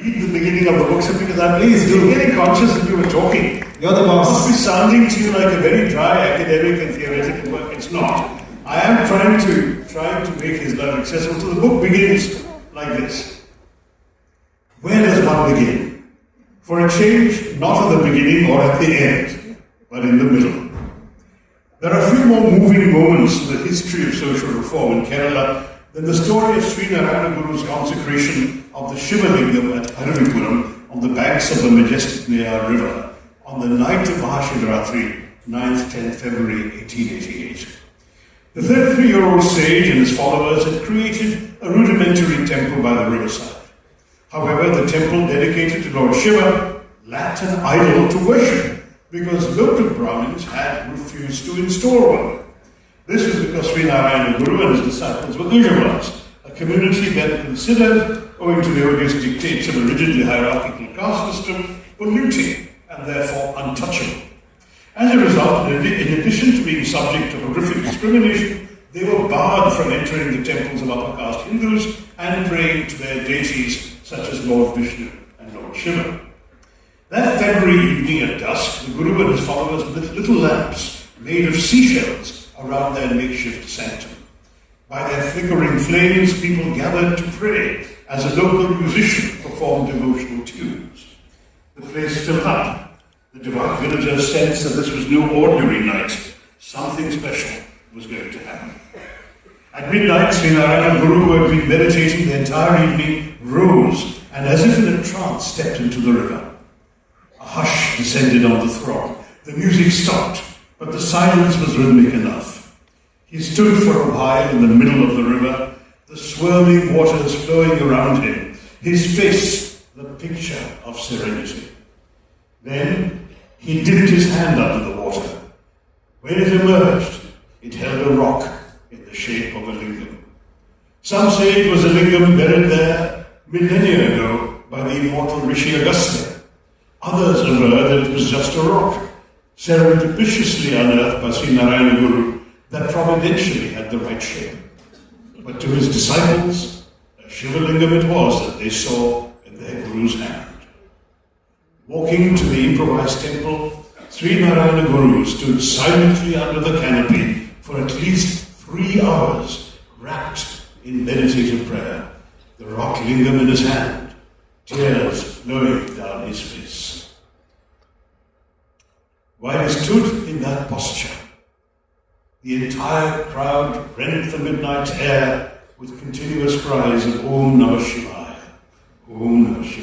read the beginning of the book simply because I'm pleased. You were getting conscious that we were talking. You're the It boss. must be sounding to you like a very dry academic and theoretical work. It's not. I am trying to make his love accessible. So the book begins like this. Where does one begin? For a change, not at the beginning or at the end, but in the middle. There are few more moving moments in the history of social reform in Kerala than the story of Sri Narayana Guru's consecration of the Shiva Lingam at Aravipuram on the banks of the majestic Nayar River on the night of Mahashivratri, 9th, 10th February 1888. The 33-year-old sage and his followers had created a rudimentary temple by the riverside. However, the temple dedicated to Lord Shiva lacked an idol to worship because local Brahmins had refused to install one. This was because Sri Narayana Guru and his disciples were Ujjawas, a community then considered, owing to the odious dictates of a rigidly hierarchical caste system, polluting and therefore untouchable. As a result, in addition to being subject to horrific discrimination, they were barred from entering the temples of upper caste Hindus and praying to their deities such as Lord Vishnu and Lord Shiva. That February evening at dusk, the Guru and his followers lit little lamps made of seashells around their makeshift sanctum. By their flickering flames, people gathered to pray as a local musician performed devotional tunes. The place filled up. The devout villagers sensed that this was no ordinary night. Something special was going to happen. At midnight, Sri Narayana Guru, who had been meditating the entire evening, rose and, as if in a trance, stepped into the river. A hush descended on the throng. The music stopped, but the silence was rhythmic enough. He stood for a while in the middle of the river, the swirling waters flowing around him, his face the picture of serenity. Then he dipped his hand under the water. When it emerged, it held a rock in the shape of a lingam. Some say it was a lingam buried there millennia ago by the immortal Rishi Agastya. Others aver that it was just a rock, surreptitiously unearthed by Sri Narayana Guru, that providentially had the right shape. But to his disciples, a Shiva lingam it was that they saw in their Guru's hand. Walking to the improvised temple, Sri Narayana Guru stood silently under the canopy for at least 3 hours, wrapped in meditative prayer, the rock lingam in his hand, tears flowing down his face. While he stood in that posture, the entire crowd rent the midnight air with continuous cries of Om Namah Shivaya, Om Namah Shivaya.